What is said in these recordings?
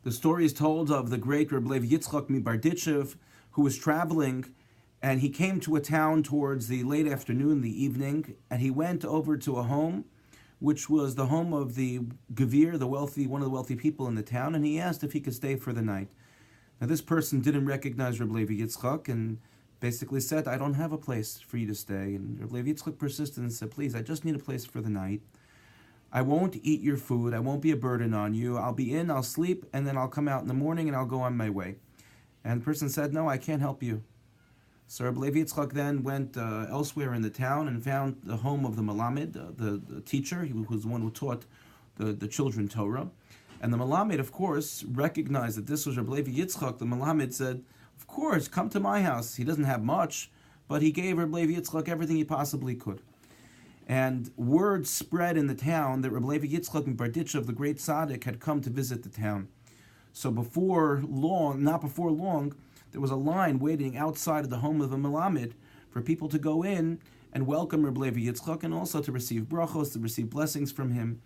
The story is told of the great Reb Levi Yitzchak Mibarditchev, who was traveling, and he came to a town towards the late afternoon, the evening, and he went over to a home, which was the home of the Gevir, one of the wealthy people in the town, and he asked if he could stay for the night. Now, this person didn't recognize Reb Levi Yitzchak and basically said, "I don't have a place for you to stay." And Reb Levi Yitzchak persisted and said, "Please, I just need a place for the night. I won't eat your food. I won't be a burden on you. I'll be in, I'll sleep, and then I'll come out in the morning and I'll go on my way." And the person said, "No, I can't help you." So Rabbi Levi Yitzchak then went elsewhere in the town and found the home of the Malamed, the teacher. He was the one who taught the children Torah. And the Malamed, of course, recognized that this was Rabbi Levi Yitzchak. The Malamed said, "Of course, come to my house." He doesn't have much, but he gave Rabbi Levi Yitzchak everything he possibly could. And word spread in the town that Rabbi Levi Yitzchak and Barditchev, the great tzaddik, had come to visit the town. So not before long, there was a line waiting outside of the home of the Melamed for people to go in and welcome Rabbi Levi Yitzchak and also to receive brachos, to receive blessings from him.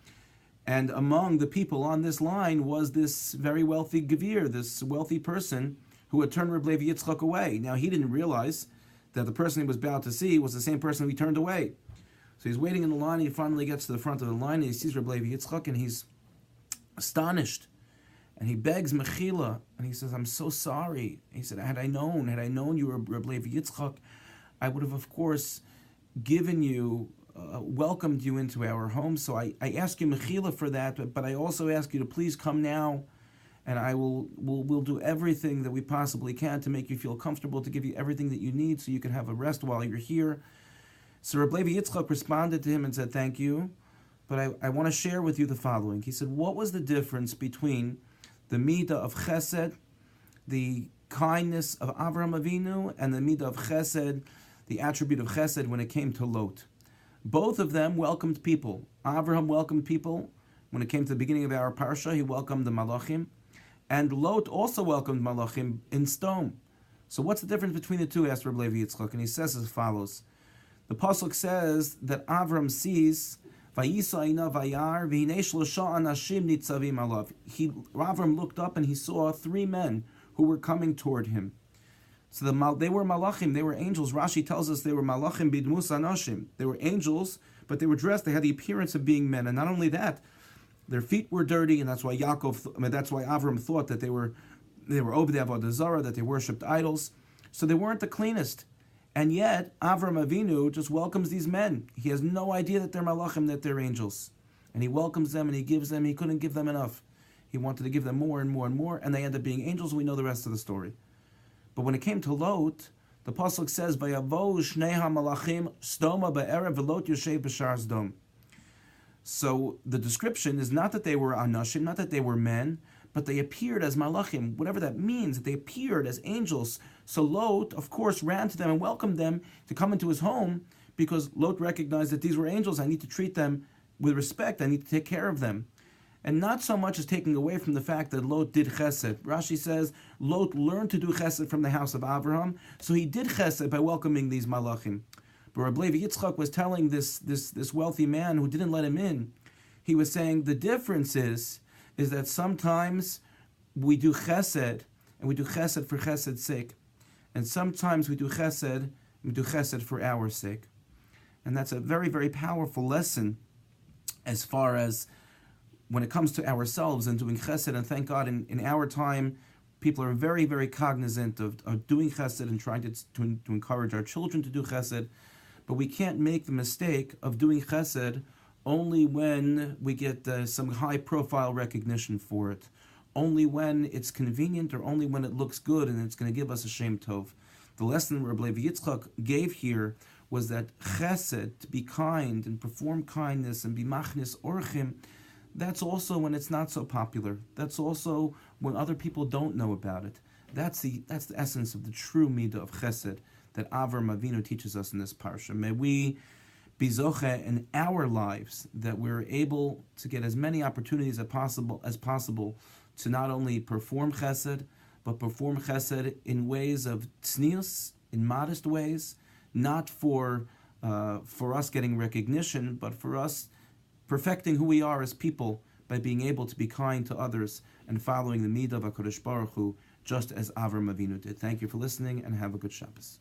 And among the people on this line was this very wealthy Gevir, this wealthy person who had turned Rabbi Levi Yitzchak away. Now, he didn't realize that the person he was about to see was the same person who he turned away. So he's waiting in the line, and he finally gets to the front of the line, and he sees Rabbi Levi Yitzchak, and he's astonished. And he begs Mechila, and he says, "I'm so sorry." He said, had I known you were Rabbi Levi Yitzchak, I would have, of course, given you, welcomed you into our home. So I ask you Mechila for that, but I also ask you to please come now, and we'll do everything that we possibly can to make you feel comfortable, to give you everything that you need so you can have a rest while you're here. So Rabbi Levi Yitzchak responded to him and said, "Thank you, but I want to share with you the following." He said, "What was the difference between the midah of chesed, the kindness of Avraham Avinu, and the midah of chesed, the attribute of chesed, when it came to Lot?" Both of them welcomed people. Avraham welcomed people. When it came to the beginning of our parsha, he welcomed the malachim. And Lot also welcomed malachim in stone. So what's the difference between the two, asked Rabbi Levi Yitzchak. And he says as follows. The pasuk says that Avram sees Vayisa vayar v'hinei shlosha anashim nitzavim alav. Avram looked up and he saw three men who were coming toward him. So they were malachim, they were angels. Rashi tells us they were malachim bidmus anashim. They were angels, but they were dressed. They had the appearance of being men, and not only that, their feet were dirty, and that's why Avram thought that they were obed avodah zarah, that they worshipped idols. So they weren't the cleanest. And yet, Avram Avinu just welcomes these men. He has no idea that they're malachim, that they're angels. And he welcomes them and he gives them, he couldn't give them enough. He wanted to give them more and more and more, and they end up being angels. We know the rest of the story. But when it came to Lot, the pasuk says, "Vayavo shnei hamalachim stoma ba'erev v'lot yoshev b'shar Sdom." So the description is not that they were anashim, not that they were men, but they appeared as malachim, whatever that means, that they appeared as angels. So Lot, of course, ran to them and welcomed them to come into his home, because Lot recognized that these were angels. I need to treat them with respect. I need to take care of them. And not so much as taking away from the fact that Lot did chesed. Rashi says Lot learned to do chesed from the house of Abraham, so he did chesed by welcoming these malachim. But Rabbi Levi Yitzchak was telling this wealthy man who didn't let him in, he was saying the difference is that sometimes we do chesed, and we do chesed for chesed's sake. And sometimes we do chesed for our sake. And that's a very, very powerful lesson as far as when it comes to ourselves and doing chesed. And thank God in our time, people are very, very cognizant of doing chesed and trying to encourage our children to do chesed. But we can't make the mistake of doing chesed only when we get some high-profile recognition for it, only when it's convenient or only when it looks good and it's going to give us a shem tov. The lesson Rabbi Levi Yitzchak gave here was that chesed, to be kind and perform kindness and be machnis orchim, that's also when it's not so popular. That's also when other people don't know about it. That's the essence of the true midah of chesed that Avram Avinu teaches us in this parsha. May we be zoche in our lives that we're able to get as many opportunities as possible to not only perform chesed, but perform chesed in ways of tznius, in modest ways, not for us getting recognition, but for us perfecting who we are as people by being able to be kind to others and following the midah of HaKadosh Baruch Hu, just as Avram Avinu did. Thank you for listening, and have a good Shabbos.